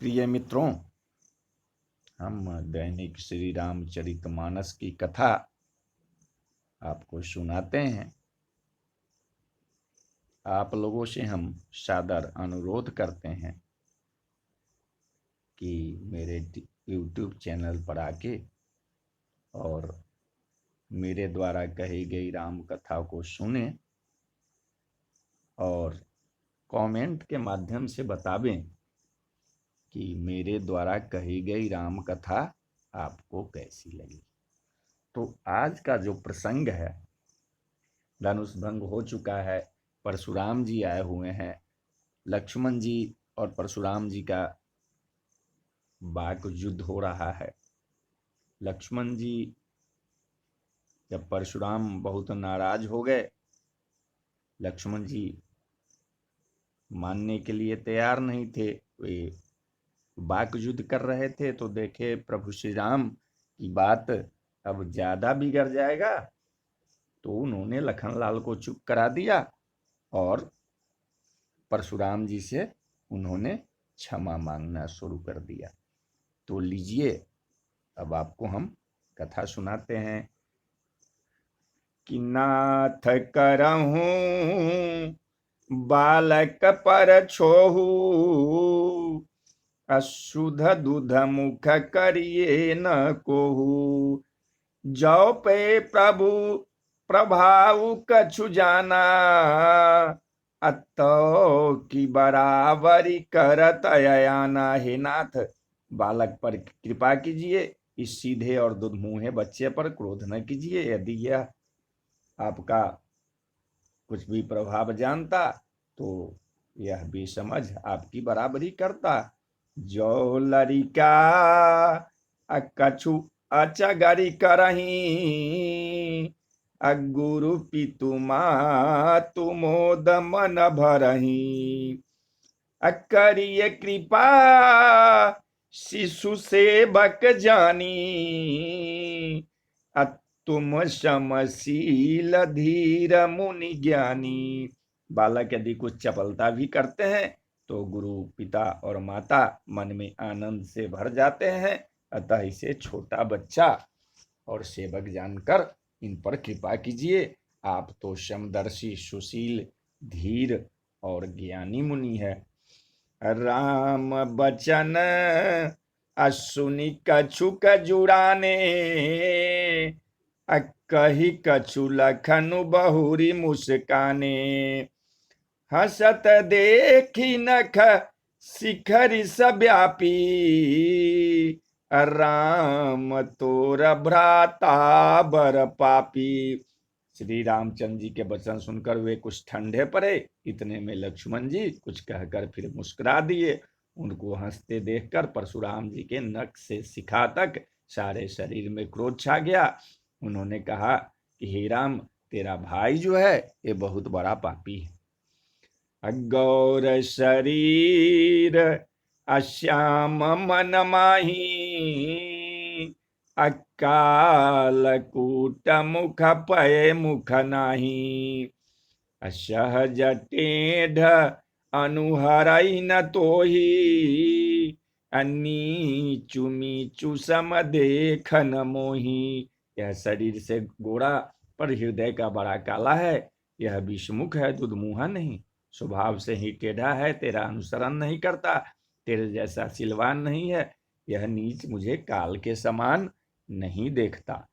प्रिय मित्रों, हम दैनिक श्री रामचरितमानस की कथा आपको सुनाते हैं। आप लोगों से हम सादर अनुरोध करते हैं कि मेरे YouTube चैनल पर आके और मेरे द्वारा कही गई राम कथा को सुने और कमेंट के माध्यम से बतावें कि मेरे द्वारा कही गई राम कथा आपको कैसी लगी। तो आज का जो प्रसंग है, धनुष भंग हो चुका है, परशुराम जी आए हुए हैं। लक्ष्मण जी और परशुराम जी का वाक युद्ध हो रहा है। लक्ष्मण जी जब परशुराम बहुत नाराज हो गए, लक्ष्मण जी मानने के लिए तैयार नहीं थे। वे वाक युद्ध कर रहे थे तो देखे प्रभु श्री राम की बात अब ज्यादा बिगड़ जाएगा, तो उन्होंने लखनलाल को चुप करा दिया और परशुराम जी से उन्होंने क्षमा मांगना शुरू कर दिया। तो लीजिए, अब आपको हम कथा सुनाते हैं कि नाथ करहूं बालक पर छोहू, अशुद्ध दूध मुख करिए न कोहू। जौ पे प्रभु प्रभाव कछु जाना, अतो की बराबरी करत अयाना। हे नाथ, बालक पर कृपा कीजिए, इस सीधे और दुधमुहे बच्चे पर क्रोध न कीजिए। यदि यह आपका कुछ भी प्रभाव जानता तो यह भी समझ आपकी बराबरी करता। जो लड़िका कछु अचगरी करही, गुरु पितुमा तुमोद मन भरही। करिए कृपा शिशु सेवक जानी, तुम समशील धीर मुनि ज्ञानी। बालक यदि कुछ चपलता भी करते हैं तो गुरु पिता और माता मन में आनंद से भर जाते हैं। अतः इसे छोटा बच्चा और सेवक जानकर इन पर कृपा कीजिए। आप तो समदर्शी, सुशील, धीर और ज्ञानी मुनि है। राम बचन असुनि कछुक जुड़ाने, कही कछु लखनु बहुरी मुस्काने। हसत देखी नख शिखर सव्यापी, राम तोर भ्राता बर पापी। श्री रामचंद्र जी के वचन सुनकर वे कुछ ठंडे पड़े। इतने में लक्ष्मण जी कुछ कहकर फिर मुस्कुरा दिए। उनको हंसते देखकर परशुराम जी के नख से शिखा तक सारे शरीर में क्रोध छा गया। उन्होंने कहा कि हे राम, तेरा भाई जो है ये बहुत बड़ा पापी है। गौर शरीर अश्याम मन माही, अकाल कूट मुख पय मुख नाही। असहज टेढ़ अनुहरई न तोही, नीचु मीचु सम देखन मोही। यह शरीर से गोरा पर हृदय का बड़ा काला है। यह विषमुख है, दुधमुहा नहीं। स्वभाव से ही टेढ़ा है, तेरा अनुसरण नहीं करता, तेरे जैसा सिलवान नहीं है। यह नीच मुझे काल के समान नहीं देखता।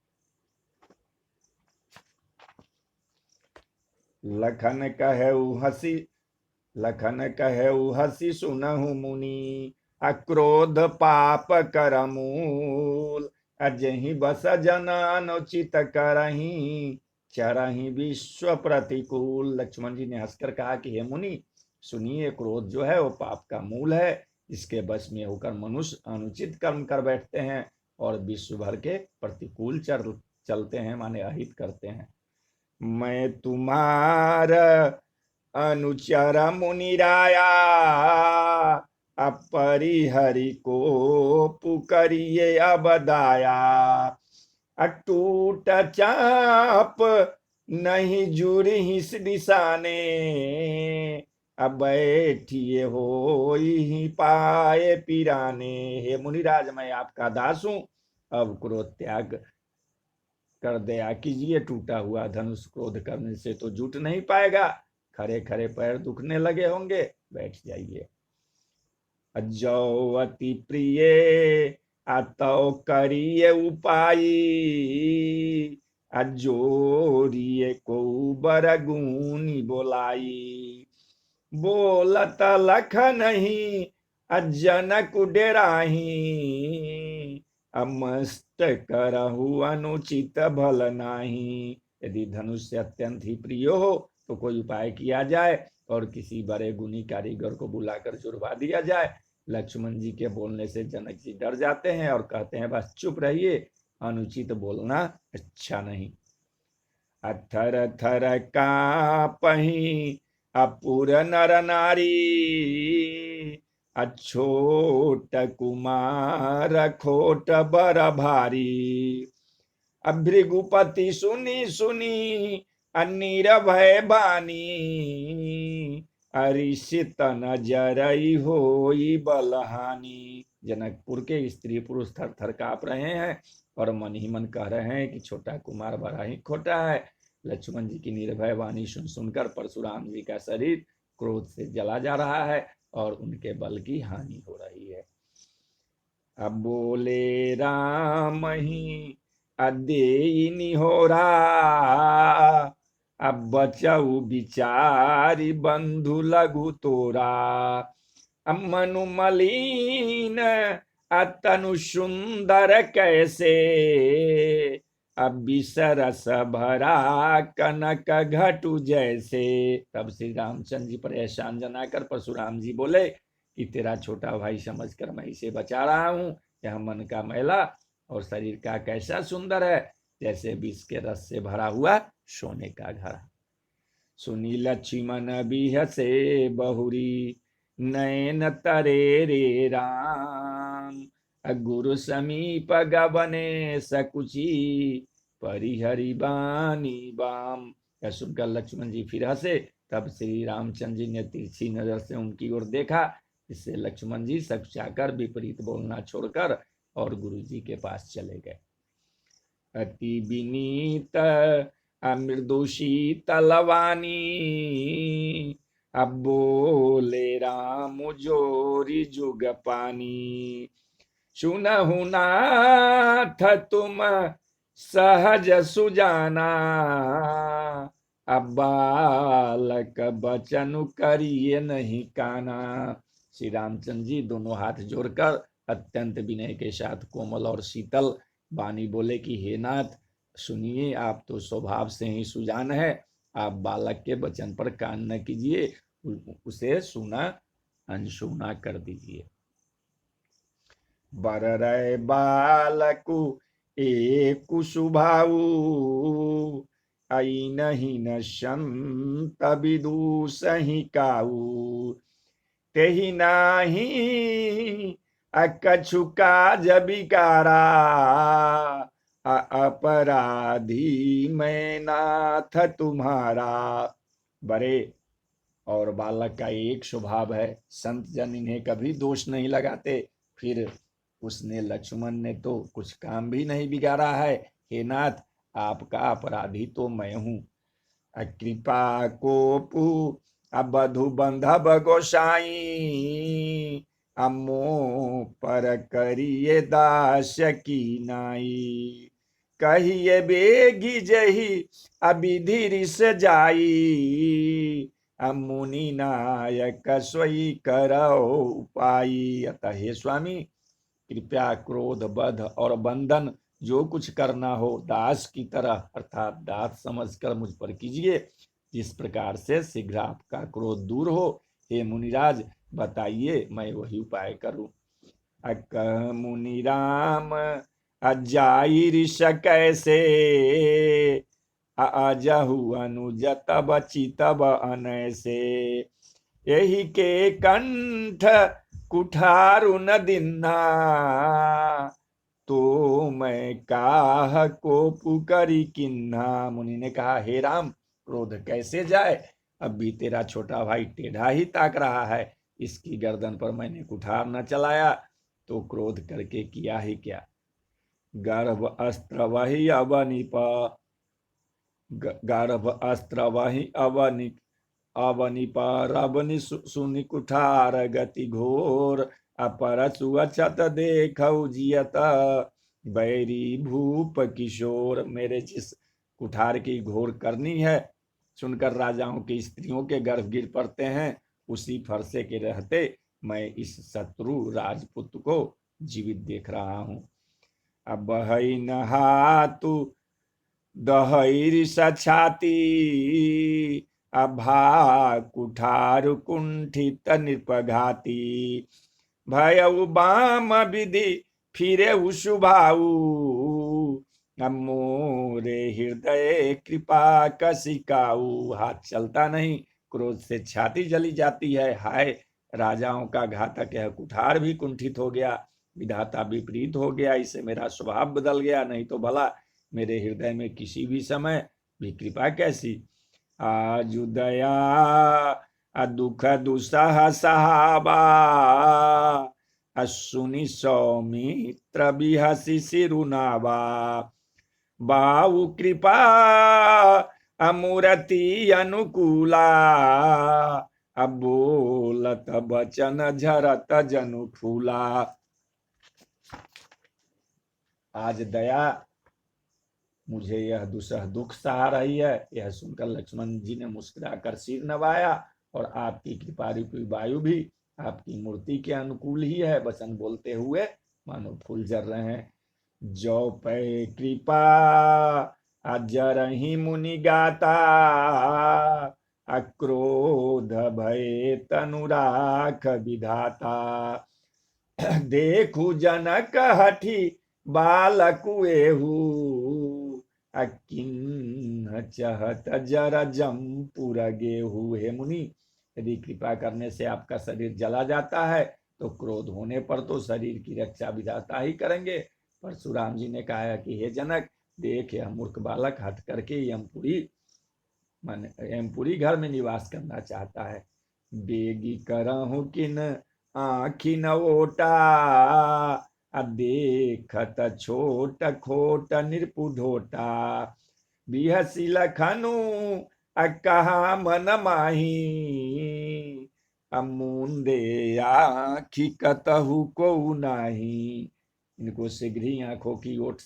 लखन कहेउ हसी सुनहु मुनि, अक्रोध पाप कर मूल। अजहि बस जना अनुचित करही, चरही विश्व प्रतिकूल। लक्ष्मण जी ने हंसकर कहा कि हे मुनि, सुनिए, क्रोध जो है वो पाप का मूल है। इसके बस में होकर मनुष्य अनुचित कर्म कर बैठते हैं और विश्व भर के प्रतिकूल चलते हैं, माने अहित करते हैं। मैं तुम्हार अनुचर मुनिराया, अपरिहरि को पुकरिए अबदाया। अटूट चाप नहीं जुरी हिस दिशाने, अब बैठिए हो ही पाए पिराने। हे मुनिराज, मैं आपका दास हूं, अब क्रोध त्याग कर दया कीजिए। टूटा हुआ धनुष क्रोध करने से तो जुट नहीं पाएगा, खड़े खड़े पैर दुखने लगे होंगे, बैठ जाइए। जो अति प्रिय अतो करिए उपाय, अजोरिए को बरगुनी बोलाई। बोलत लख नहीं अजनक डेराही, अमस्त करहु अनुचित भल नाही। यदि धनुष से अत्यंत ही प्रिय हो तो कोई उपाय किया जाए और किसी बड़े गुणी कारीगर को बुलाकर जुड़वा दिया जाए। लक्ष्मण जी के बोलने से जनक जी डर जाते हैं और कहते हैं बस चुप रहिए, अनुचित बोलना अच्छा नहीं। अथर थर कापहि अपुर नर नारी, अछोट कुमार खोट बर भारी। अभृगुपति सुनी सुनी अनिर्भय बानी, अरिषित नजरई होई बलहानी। जनकपुर के स्त्री पुरुष थर थर काप रहे हैं और मन ही मन कह रहे हैं कि छोटा कुमार बड़ा ही खोटा है। लक्ष्मण जी की निर्भय वाणी सुन सुनकर परशुराम जी का शरीर क्रोध से जला जा रहा है और उनके बल की हानि हो रही है। अब बोले राम ही अदेई निहोरा, अब बचऊ बिचारी बंधु लघु तोरा। अब मनु मलिन अतनु सुंदर कैसे, अब बिसरस भरा कनक घटु जैसे। तब श्री रामचंद्र जी पर एहसान जनाकर परशुराम जी बोले कि तेरा छोटा भाई समझकर मैं इसे बचा रहा हूं। यह मन का मैला और शरीर का कैसा सुंदर है, जैसे विष के रस से भरा हुआ सोने का घर। सुनी लक्ष्मण बिहसे बहुरी, नयन तरे रे राम। गुरु समीप गबने सकुची, परिहरि बानी बाम। यह सुनकर लक्ष्मण जी फिर हंसे। तब श्री रामचंद्र जी ने तिरछी नजर से उनकी ओर देखा, इससे लक्ष्मण जी सकुचाकर विपरीत बोलना छोड़कर और गुरु जी के पास चले गए। अति विनीत मृदु शीतलवानी, अब बोले राम जोरी जुग पानी। सुनहु नाथ तुम सहज सुजाना, अब बालक बचन करिए नहीं काना। श्री रामचंद्र जी दोनों हाथ जोड़कर अत्यंत विनय के साथ कोमल और शीतल वाणी बोले कि हे नाथ, सुनिए, आप तो स्वभाव से ही सुजान है, आप बालक के वचन पर कान न कीजिए, उसे सुना अनसुना कर दीजिए। बर रहे बालकु एक सुभाऊ, आई नहीं न संत विदुषहि काऊ। तेहि नाही अकछु काज बिकारा, अपराधी मैं नाथ तुम्हारा। बड़े और बालक का एक स्वभाव है, संत जन इन्हें कभी दोष नहीं लगाते। फिर उसने लक्ष्मण ने तो कुछ काम भी नहीं बिगाड़ा है। हे नाथ, आपका अपराधी तो मैं हूं। कृपा कोपु अबधु बंधब गोसाई, अमो पर करिए दास की नाई। कहिए बेगी जही अविधि रिस जाई, मुनि नायक सोई करो उपाई। अतः हे स्वामी, कृपया क्रोध बध और बंधन जो कुछ करना हो दास की तरह अर्थात दास समझकर मुझ पर कीजिए, जिस प्रकार से शीघ्र आपका क्रोध दूर हो। हे मुनिराज, बताइए, मैं वही उपाय करूं। अक मुनि राम अजाई ऋष कैसे, अजहु अनुज तब चितब अनैसे। यही के कंठ कुठारु न दिन्ना, तो मैं काह को पुकरी किन्ना। मुनि ने कहा, हे राम, क्रोध कैसे जाए, अब भी तेरा छोटा भाई टेढ़ा ही ताक रहा है, इसकी गर्दन पर मैंने कुठार न चलाया तो क्रोध करके किया ही क्या। गर्भ अस्त्र वही अवनिप, गर्भ अस्त्र वही अवनिपार अवनि सुनि कुठार गति घोर, अपर सुअछत देखौ जियत बैरी भूप किशोर। मेरे जिस कुठार की घोर करनी है सुनकर राजाओं की स्त्रियों के गर्भ गिर पड़ते हैं, उसी फरसे के रहते मैं इस शत्रु राजपुत को जीवित देख रहा हूं। अब हई नहातु दहैर छाती, अभा कुठार कुंठित निपघाती, भयउ बाम विधि फिरे शुभाऊ, मोरे हृदय कृपा कसिकाऊ। हाथ चलता नहीं, क्रोध से छाती जली जाती है। हाय, राजाओं का घातक यह कुठार भी कुंठित हो गया, विधाता विपरीत हो गया, इससे मेरा स्वभाव बदल गया, नहीं तो भला मेरे हृदय में किसी भी समय भी कृपा कैसी। आजु दया दुख दुसह सहाबा, असुनि सौमित्र बिहसी सिरुनावा, बाहु कृपा अमूर्ति अनुकूला, अब बोलत बचन झरत जनु फूला। आज दया मुझे यह दुसह दुख सहा रही है। यह सुनकर लक्ष्मण जी ने मुस्कुराकर सिर नवाया, और आपकी कृपा रूपी वायु भी आपकी मूर्ति के अनुकूल ही है। वचन बोलते हुए मानो फूल जर रहे हैं। जो पै कृपा अजरहि मुनि गाता, अक्रोध भय तनुराख विधाता, देखु जनक हठी बालकु एहू, अकिन्ह चहत जर जमपुर गेहू। हे मुनि, यदि कृपा करने से आपका शरीर जला जाता है तो क्रोध होने पर तो शरीर की रक्षा विधाता ही करेंगे। परशुराम जी ने कहा कि हे जनक, देख यह मूर्ख बालक हट करके यमपुरी घर में निवास करना चाहता है। बेगी करहु किन आखिन ओटा, देखत छोट खोट निरपुढोटा, बिहसी लखनु कहा मन माही, अमुंदे आखि कतहु को नाही। इनको शीघ्र ही आंखों की ओट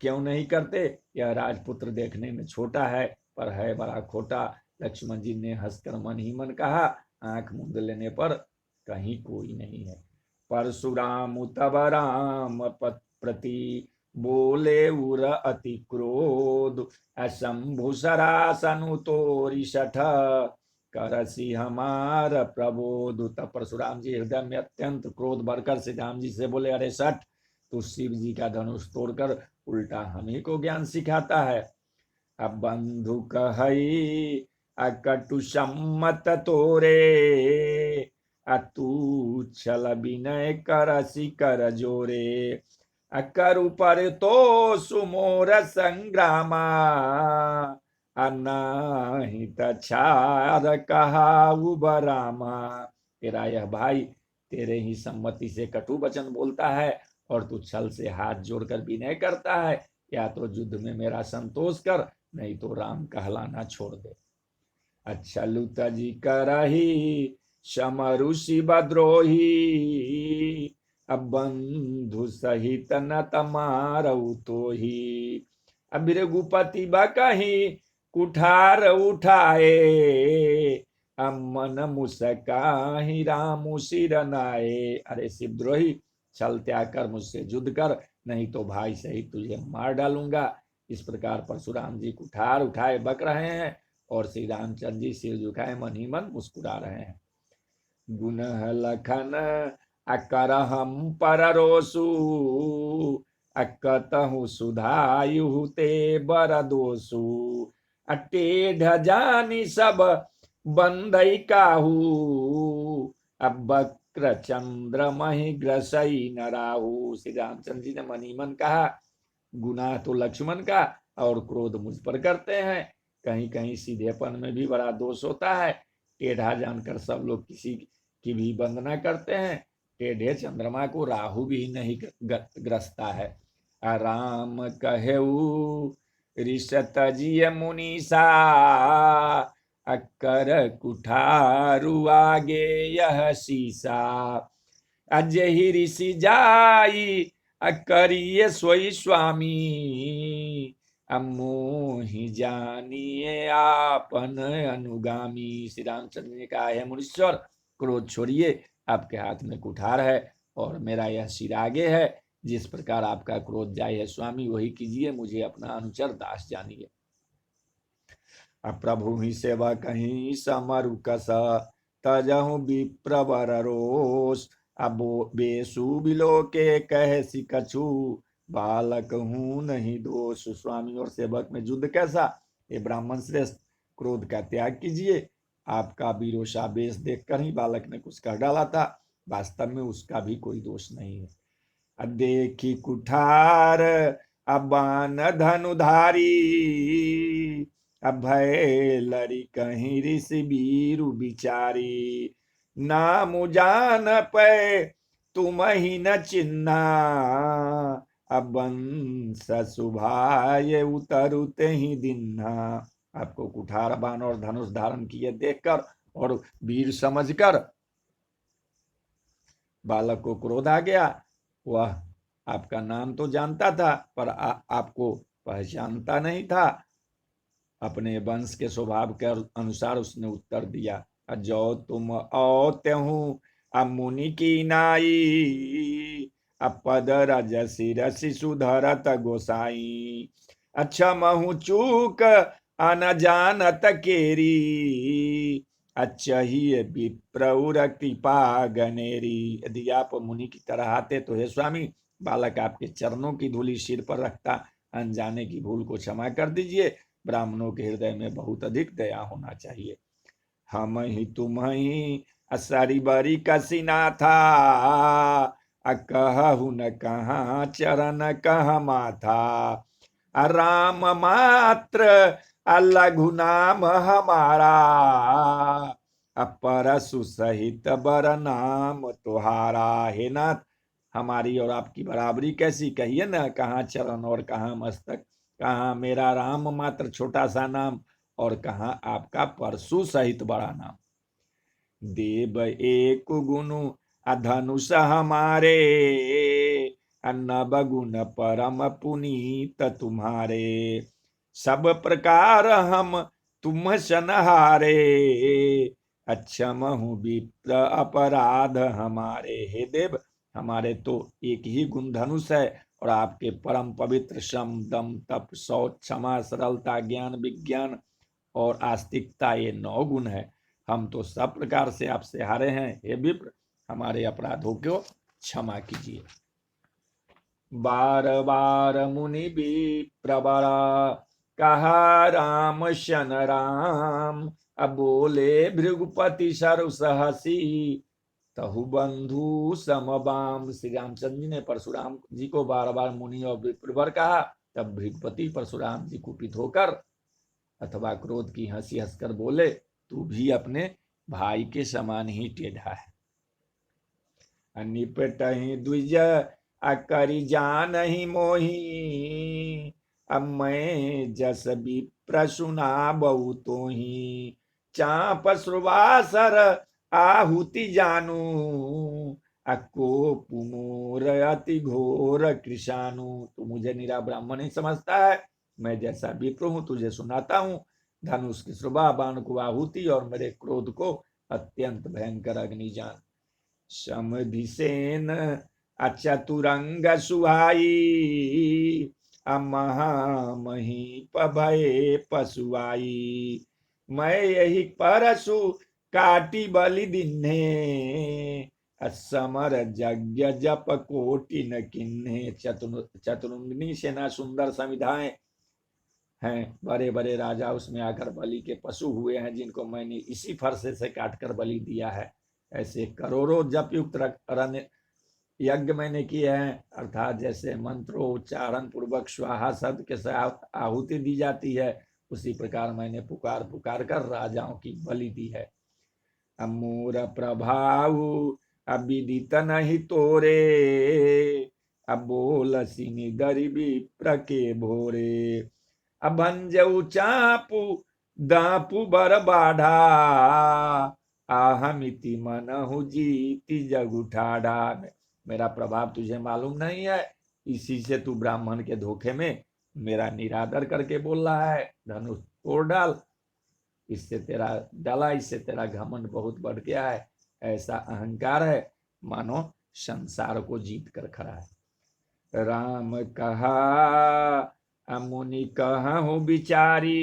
क्यों नहीं करते। यह राजपुत्र देखने में छोटा है पर है बड़ा खोटा। लक्ष्मण जी ने हंसकर मन ही मन कहा, आंख मूंद लेने पर कहीं कोई नहीं है। परशुराम तब राम प्रति बोले उर अति क्रोध, असंभु सरासनु तोरी सठ, करसी हमार प्रबोध। तब परशुराम जी हृदय में अत्यंत क्रोध भरकर श्री राम जी से बोले, अरे सठ, तू शिव जी का धनुष तोड़कर उल्टा हम ही को ज्ञान सिखाता है। अब बंधु कहई अकटु सम्मत तोरे, अतु छल विनय करसी कर जोरे, अकरु पर तो सुमोर संग्रामा, अनाहित छार कहा उबरामा। तेरा यह भाई तेरे ही सम्मति से कटु वचन बोलता है और तू छल से हाथ जोड़कर विनय करता है। या तो युद्ध में मेरा संतोष कर, नहीं तो राम कहलाना छोड़ दे। अच्छा लुता जी करही समरु शिव द्रोही, अब बंधु सहित न तमारऊ तो ही, अब रघुपति बकही कुठार उठाए, मन मुस्काही राम सिर नाए। अरे शिवद्रोही, छल त्याग कर मुझसे युद्ध कर, नहीं तो भाई सहित तुझे मार डालूंगा। इस प्रकार परशुराम जी कुठार उठाए बक रहे हैं और श्री रामचंद्र जी सिर झुकाए मन ही मन मुस्कुरा रहे हैं। गुण लखन अकर हम पर रोसु, अकतहु सुधायु ते बर दोसु, अटेढ़ जानी सब बंधई काहू, अब वक्र चंद्र मही ग्रसई न राहु। श्री रामचंद्र जी ने मन ही मन कहा, गुनाह तो लक्ष्मण का और क्रोध मुझ पर करते हैं, कहीं कहीं सीधेपन में भी बड़ा दोष होता है। टेढ़ा जानकर सब लोग किसी की भी वंदना करते हैं। टेढ़े चंद्रमा को राहु भी नहीं ग्रसता है। राम कहेऊ ऋषतजिय मुनीसा, अकर कुठारु आगे यह शीसा। अजहि ऋषि जाई अकरिय सोई स्वामी, अमोहि जानिए आपन अनुगामी। श्री रामचंद्र ने कहा है मुनीश्वर, क्रोध छोड़िए, आपके हाथ में कुठार है और मेरा यह सिर आगे है। जिस प्रकार आपका क्रोध जाय है स्वामी, वही कीजिए, मुझे अपना अनुचर दास जानिए। अब प्रभु ही सेवा कहीं समरु कस, तजहु विप्रवर रोष। अब बेसु बिलो के कह सी कछु, बालक हूं नहीं दोष। स्वामी और सेवक में युद्ध कैसा? ये ब्राह्मण श्रेष्ठ, क्रोध का त्याग कीजिए। आपका बीरोषा बेश देखकर ही बालक ने कुछ कर डाला था, वास्तव में उसका भी कोई दोष नहीं है। देखी कुठार अबान धनुधारी, अभय लरी कहीं ऋषि बीरु बिचारी। नाम जान पे तुम ही न चिन्हा, अबंस सुभाय उतरुते ही दिन्हा। आपको कुठार बाण और धनुष धारण किए देखकर और वीर समझकर बालक को क्रोध आ गया। वह आपका नाम तो जानता था, पर आपको पहचानता नहीं था। अपने वंश के स्वभाव के अनुसार उसने उत्तर दिया, जो तुम औत्यहूँ मुनि की नाई, अपद रज शिरसि सुधरत गोसाई। अच्छा महु चूक अन जानत केरी, अच्छा ही विप्रउर कृपा गनेरी। यदि आप मुनि की तरह आते तो हे स्वामी, बालक आपके चरणों की धूलि सिर पर रखता। अनजाने की भूल को क्षमा कर दीजिए। ब्राह्मणों के हृदय में बहुत अधिक दया होना चाहिए। हम ही तुम ही असरी बरी कसिना था, कहु न कहाँ चरण कह माथा। राम मात्र लघु नाम हमारा, परसु सहित बर नाम तुहारा। हे नाथ, हमारी और आपकी बराबरी कैसी? कहिए न, कहाँ चरण और कहाँ मस्तक, कहाँ मेरा राम मात्र छोटा सा नाम और कहाँ आपका परशु सहित बड़ा नाम। देव एक गुनु अधनुष हमारे, नव गुण परम पुनीत तुम्हारे। सब प्रकार हम तुम सनहारे, अक्षम हूँ विप्र अपराध हमारे। हे देव, हमारे तो एक ही गुण धनुष है और आपके परम पवित्र श्रम दम तप शौच क्षमा सरलता ज्ञान विज्ञान और आस्तिकता, ये 9 गुण है। हम तो सब प्रकार से आपसे हारे हैं। हे विप्र, हमारे अपराधों को क्षमा कीजिए। बार बार मुनि विप्रवरा, कहा राम शन राम। अब बोले भृगुपति सरु सहसी, तहु बंधु समबाम। श्री रामचंद्र जी ने परशुराम जी को बार बार मुनि और विप्रवर कहा। तब भृगुपति परशुराम जी कुपित होकर अथवा क्रोध की हंसी हंसकर बोले, तू भी अपने भाई के समान ही टेढ़ा है। निपट ही द्विज अकरि जान ही मोही, अब मैं जस विप्र सुना बहुतो ही। चाप श्रुवासर आहुति जानू, अको पुमोर अति घोर कृषाणु। तू मुझे निरा ब्राह्मण ही समझता है। मैं जैसा विप्र हूं तुझे सुनाता हूं। धनुष की श्रुभा, बाण को आहुति और मेरे क्रोध को अत्यंत भयंकर अग्नि जान। समधिसेन अचतुरंग सुहाई, महामहीप भये पशुआई। मैं यही परशु काटी बलि दिन्हे, असमर यज्ञ जप कोटि न किन्हे। चतुरंगिनी सेना, सुंदर संविधाएं हैं। बड़े बड़े राजा उसमें आकर बलि के पशु हुए हैं, जिनको मैंने इसी फरसे से काटकर बलि दिया है। ऐसे करोड़ों जप युक्त यज्ञ मैंने किए हैं। अर्थात जैसे मंत्रोच्चारण पूर्वक स्वाहा शब्द के साथ आहुति दी जाती है, उसी प्रकार मैंने पुकार पुकार कर राजाओं की बलि दी है। अमूर प्रभाव अब विदित नहीं तोरे, अब बोल सिनी दरी विप्र के भोरे। अब भंजऊ चापू दापू बर बाढ़ा, आहमिति मनहु जीति जग उठाड़ा। मेरा प्रभाव तुझे मालूम नहीं है, इसी से तू ब्राह्मण के धोखे में मेरा निरादर करके बोल रहा है। धनुष तोड़ डाल, इससे तेरा डाला, इससे तेरा घमंड बहुत बढ़ गया है। ऐसा अहंकार है मानो संसार को जीत कर खड़ा है। राम कहा मुनि कहूँ बिचारी,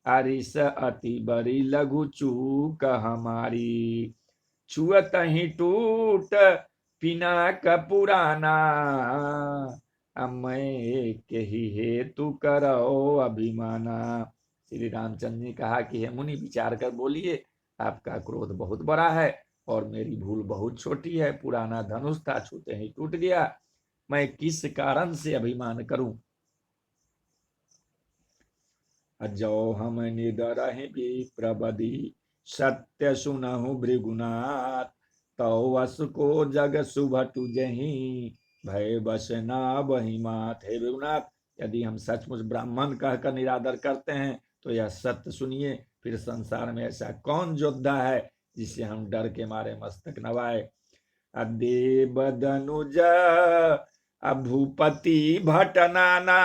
अरिस अति बड़ी लघु चूक हमारी। छुअत ही टूट पिनाक पुराना, मैं के ही हेतु करो अभिमाना। श्री रामचंद्र ने कहा कि हे मुनि, विचार कर बोलिए, आपका क्रोध बहुत बड़ा है और मेरी भूल बहुत छोटी है। पुराना धनुष था, छूते ही टूट गया, मैं किस कारण से अभिमान करूं। जो हम निदरहि विप्रबदी, सत्य सुनहु भृगुनाथ। तो वस को जग शुभ तुझहि, भय बस ना बहि मात। हे भृगुनाथ, यदि हम सचमुच ब्राह्मण कहकर निरादर करते हैं तो यह सत्य सुनिए, फिर संसार में ऐसा कौन योद्धा है जिसे हम डर के मारे मस्तक नवाए। देव दनुज भूपति भटनाना,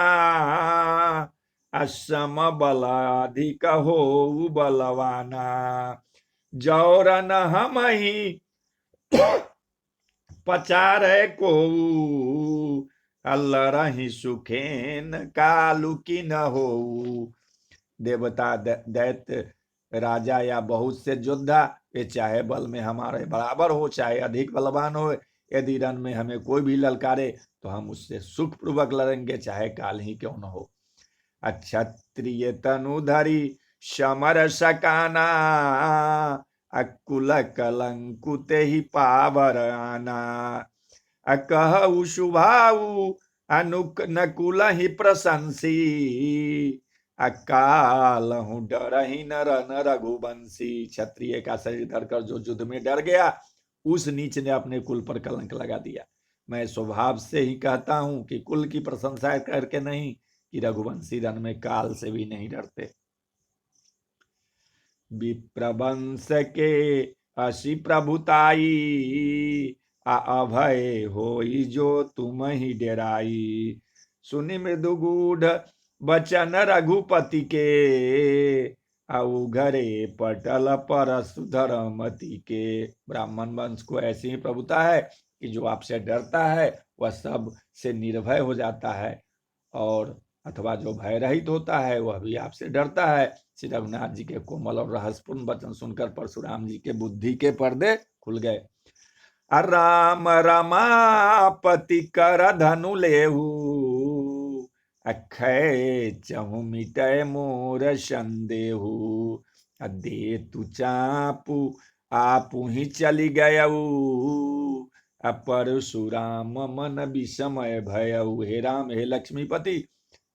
असम बलाधिक हो बलवाना। जौरन हम ही पचार को, अल्लरहि सुखेन कालु की न हो। देवता दैत्य राजा या बहुत से योद्धा, वे चाहे बल में हमारे बराबर हो चाहे अधिक बलवान हो, यदि रण में हमें कोई भी ललकारे तो हम उससे सुखपूर्वक लड़ेंगे, चाहे काल ही क्यों न हो। क्षत्रिय तनुधरी समर सकाना, अकुल कलंकुत ही पावर आना। अकहु शुभाऊ अनुक नकुल ही प्रशंसी, अकाल हूं डर ही नर न रघुवंशी। क्षत्रिय का शरीर धरकर जो युद्ध में डर गया, उस नीच ने अपने कुल पर कलंक लगा दिया। मैं स्वभाव से ही कहता हूं कि कुल की प्रशंसा करके नहीं, कि रघुवंशी रण में काल से भी नहीं डरते। विप्रवंश के असी प्रभुताई, अभय होई जो तुम ही डेराई। सुनि मृदु गूढ़ बचन रघुपति के, घरे पटल परशुधर मति के। ब्राह्मण वंश को ऐसी ही प्रभुता है कि जो आपसे डरता है वह सब से निर्भय हो जाता है, और अथवा जो भय रहित होता है वह भी आपसे डरता है। श्री रघुनाथ जी के कोमल और रहस्यपूर्ण वचन सुनकर परशुराम जी के बुद्धि के पर्दे खुल गए। राम रमापति कर धनु लेहु, अक्षय चहु मिटय मोर संदेहु। दे तु चापू आपू ही चली गयऊ, परशुराम मन विषमय भयऊ। हे राम, हे लक्ष्मीपति,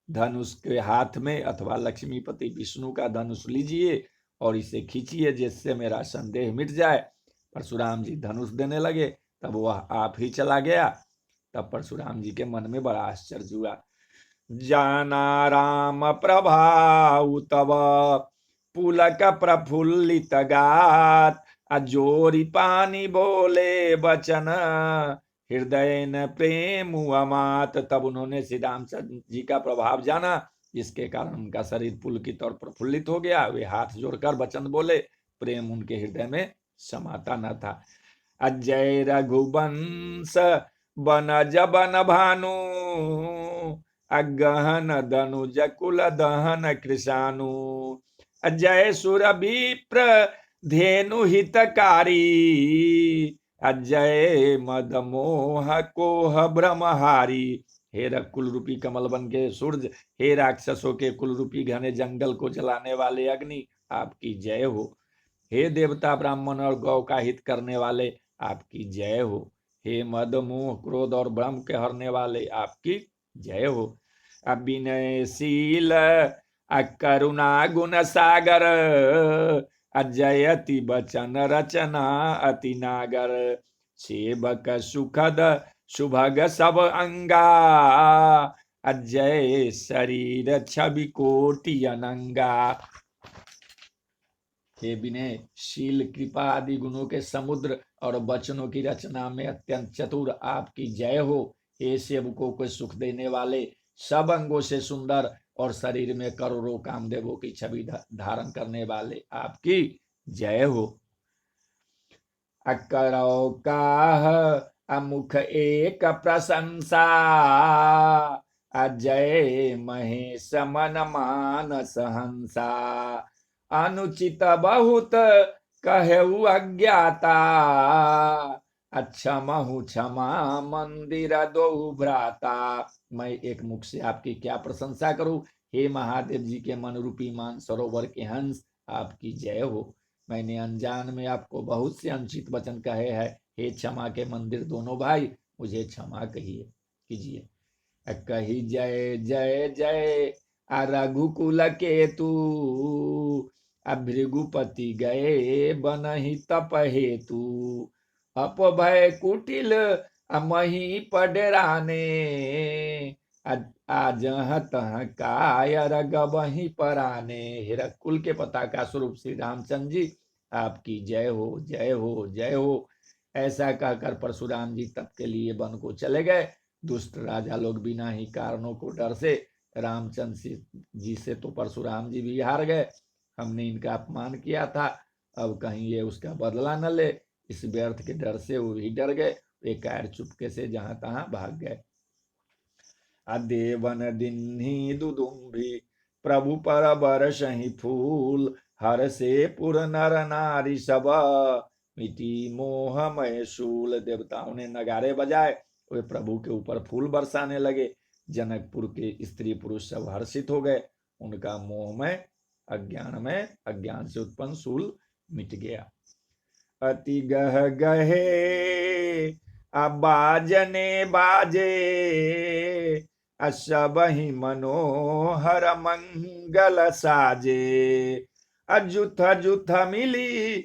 धनुष के हाथ में अथवा लक्ष्मीपति विष्णु का धनुष लीजिए और इसे खींचिए जिससे मेरा संदेह मिट जाए। परशुराम जी धनुष देने लगे, तब वह आप ही चला गया। तब परशुराम जी के मन में बड़ा आश्चर्य हुआ। जाना राम प्रभाव तब पुलक प्रफुल्लित गात, अजोरी पानी बोले बचन हृदय न प्रेम अमात। तब उन्होंने श्री रामचंद्र जी का प्रभाव जाना, जिसके कारण उनका शरीर पुलकित और प्रफुल्लित हो गया। वे हाथ जोड़कर वचन बोले, प्रेम उनके हृदय में समाता न था। अजय रघुवंश बनज बन भानु, अगहन धनुज कुल दहन कृषानु। अजय सुर विप्र धेनु हितकारी, अजय मद मोह कोह ब्रह्महारी। हे कुल रूपी कमल बन के सूरज, हे राक्षसों के कुल रूपी घने जंगल को जलाने वाले अग्नि, आपकी जय हो। हे देवता ब्राह्मण और गौ का हित करने वाले, आपकी जय हो। हे मद मोह क्रोध और ब्रह्म के हरने वाले, आपकी जय हो। अविनयशील अकरुणा गुण सागर अजयति बचन रचना अति नागर सेवक सुखद सुभग सब अंगा अजय शरीर छवि कोटि अनंगा। हे विनय शील कृपा आदि गुणों के समुद्र और वचनों की रचना में अत्यंत चतुर आपकी जय हो। हे सेवकों को सुख देने वाले सब अंगों से सुंदर और शरीर में करोड़ों कामदेवों की छवि धारण करने वाले आपकी जय हो। अकरौ काह अमुख एक प्रशंसा अजय महेश मन मानस हंसा अनुचित बहुत कहु अज्ञाता क्षमहु क्षमा मंदिर दो भ्राता। मैं एक मुख से आपकी क्या प्रशंसा करूं। हे महादेव जी के मन रूपी मान सरोवर के हंस आपकी जय हो। मैंने अनजान में आपको बहुत से अनुचित वचन कहे हैं। हे क्षमा के मंदिर दोनों भाई मुझे क्षमा कीजिए। कही जय जय जय रघुकुल केतु भृगुपति गए बनहि तप हेतु अपभय कुटिल मही पडराने आजह तह कायर गबही पराने। हिरकुल के पताका स्वरूप श्री रामचंद्र जी आपकी जय हो जय हो जय हो। ऐसा कहकर परशुराम जी तप के लिए वन को चले गए। दुष्ट राजा लोग बिना ही कारणों को डर से रामचंद्र जी से तो परशुराम जी भी हार गए। हमने इनका अपमान किया था, अब कहीं ये उसका बदला न ले, इस व्यर्थ के डर से वो भी डर गए। वे कायर चुपके से जहां तहां भाग गए। अदेवन दिन्ही दुदुम्भी प्रभु पर बरसहि फूल हर से पुर नर नारी सब मिटी मोहमय शूल। देवताओं ने नगारे बजाए, वे प्रभु के ऊपर फूल बरसाने लगे। जनकपुर के स्त्री पुरुष सब हर्षित हो गए। उनका मोहमय अज्ञान से उत्पन्न शूल मिट गया। अति गह गहे बाजने बाजे सबहि मनोहर मंगल साजे। अजुथ जुथ मिली